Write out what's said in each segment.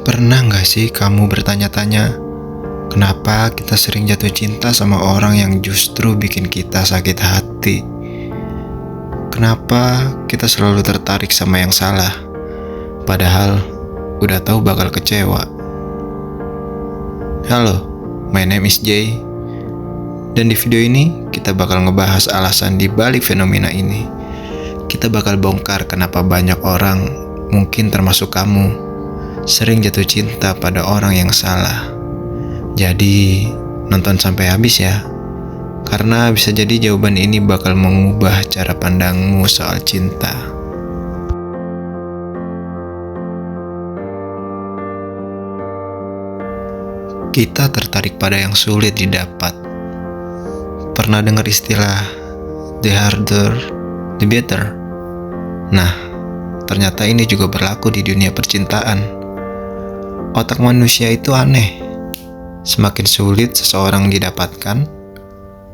Pernah nggak sih kamu bertanya-tanya, kenapa kita sering jatuh cinta sama orang yang justru bikin kita sakit hati? Kenapa kita selalu tertarik sama yang salah, padahal udah tahu bakal kecewa? Halo, my name is Jay, dan di video ini kita bakal ngebahas alasan di balik fenomena ini. Kita bakal bongkar kenapa banyak orang, mungkin termasuk kamu, sering jatuh cinta pada orang yang salah. Jadi, nonton sampai habis ya. Karena bisa jadi jawaban ini bakal mengubah cara pandangmu soal cinta. Kita tertarik pada yang sulit didapat. Pernah dengar istilah the harder, the better? Nah, ternyata ini juga berlaku di dunia percintaan. Otak manusia itu aneh. Semakin sulit seseorang didapatkan,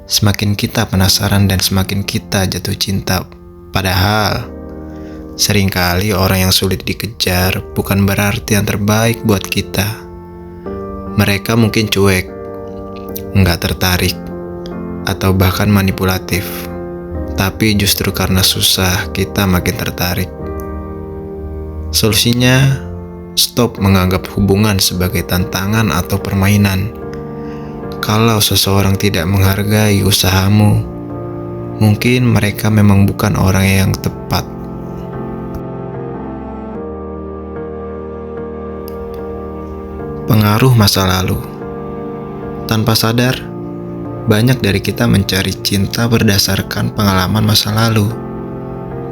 semakin kita penasaran dan semakin kita jatuh cinta. Padahal, seringkali orang yang sulit dikejar bukan berarti yang terbaik buat kita. Mereka mungkin cuek, nggak tertarik, atau bahkan manipulatif. Tapi justru karena susah, kita makin tertarik. Solusinya, stop menganggap hubungan sebagai tantangan atau permainan. Kalau seseorang tidak menghargai usahamu, mungkin mereka memang bukan orang yang tepat. Pengaruh masa lalu. Tanpa sadar, banyak dari kita mencari cinta berdasarkan pengalaman masa lalu,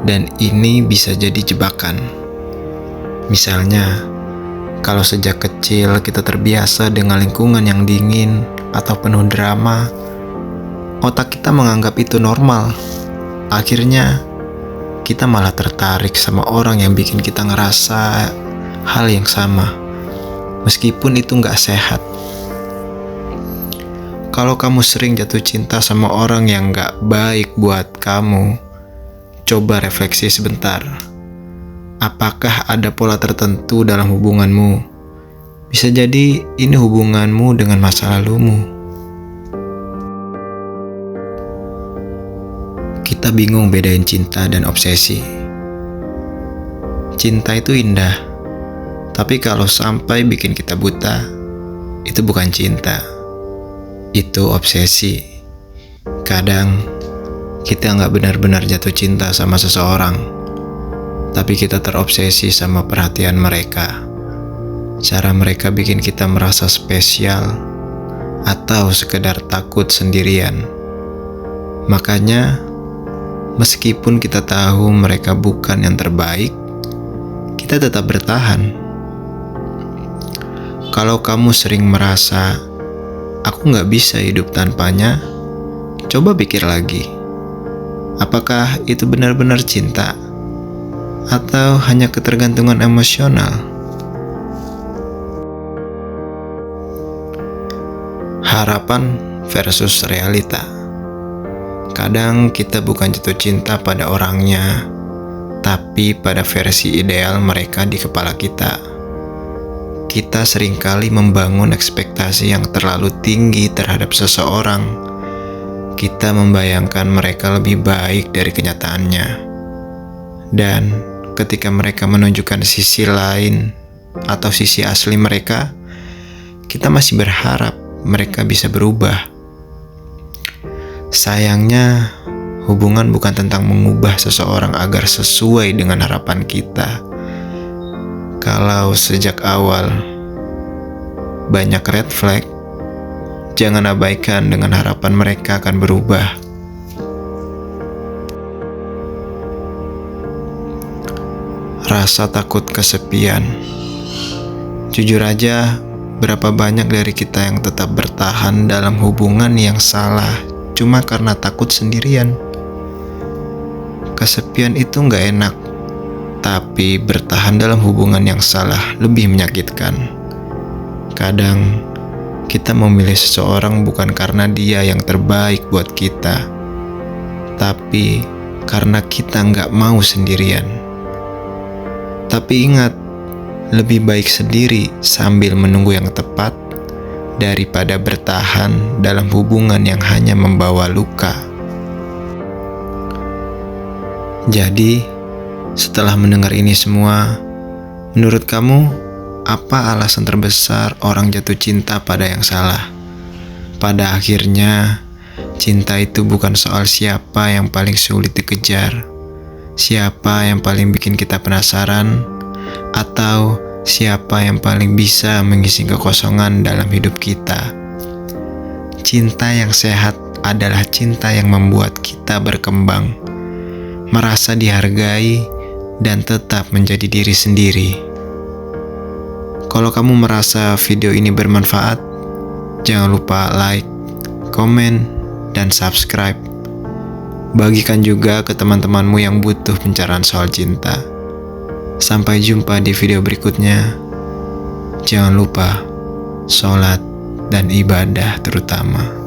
dan ini bisa jadi jebakan. Misalnya, kalau sejak kecil kita terbiasa dengan lingkungan yang dingin atau penuh drama, otak kita menganggap itu normal. Akhirnya, kita malah tertarik sama orang yang bikin kita ngerasa hal yang sama, meskipun itu nggak sehat. Kalau kamu sering jatuh cinta sama orang yang nggak baik buat kamu, coba refleksi sebentar. Apakah ada pola tertentu dalam hubunganmu? Bisa jadi ini hubunganmu dengan masa lalumu. Kita bingung bedain cinta dan obsesi. Cinta itu indah, tapi kalau sampai bikin kita buta, itu bukan cinta. Itu obsesi. Kadang kita nggak benar-benar jatuh cinta sama seseorang, tapi kita terobsesi sama perhatian mereka. Cara mereka bikin kita merasa spesial atau sekedar takut sendirian. Makanya, meskipun kita tahu mereka bukan yang terbaik, kita tetap bertahan. Kalau kamu sering merasa, aku nggak bisa hidup tanpanya, coba pikir lagi. Apakah itu benar-benar cinta? Atau hanya ketergantungan emosional? Harapan versus realita. Kadang kita bukan jatuh cinta pada orangnya, tapi pada versi ideal mereka di kepala kita. Kita seringkali membangun ekspektasi yang terlalu tinggi terhadap seseorang. Kita membayangkan mereka lebih baik dari kenyataannya. Dan ketika mereka menunjukkan sisi lain atau sisi asli mereka, kita masih berharap mereka bisa berubah. Sayangnya, hubungan bukan tentang mengubah seseorang agar sesuai dengan harapan kita. Kalau sejak awal banyak red flag, jangan abaikan dengan harapan mereka akan berubah. Rasa takut kesepian. Jujur aja, berapa banyak dari kita yang tetap bertahan dalam hubungan yang salah cuma karena takut sendirian. Kesepian itu nggak enak, tapi bertahan dalam hubungan yang salah lebih menyakitkan. Kadang, kita memilih seseorang bukan karena dia yang terbaik buat kita, tapi karena kita nggak mau sendirian. Tapi ingat, lebih baik sendiri sambil menunggu yang tepat daripada bertahan dalam hubungan yang hanya membawa luka. Jadi, setelah mendengar ini semua, menurut kamu apa alasan terbesar orang jatuh cinta pada yang salah? Pada akhirnya, cinta itu bukan soal siapa yang paling sulit dikejar, siapa yang paling bikin kita penasaran, atau siapa yang paling bisa mengisi kekosongan dalam hidup kita. Cinta yang sehat adalah cinta yang membuat kita berkembang, merasa dihargai, dan tetap menjadi diri sendiri. Kalau kamu merasa video ini bermanfaat, jangan lupa like, komen, dan subscribe. Bagikan juga ke teman-temanmu yang butuh pencerahan soal cinta. Sampai jumpa di video berikutnya. Jangan lupa sholat dan ibadah terutama.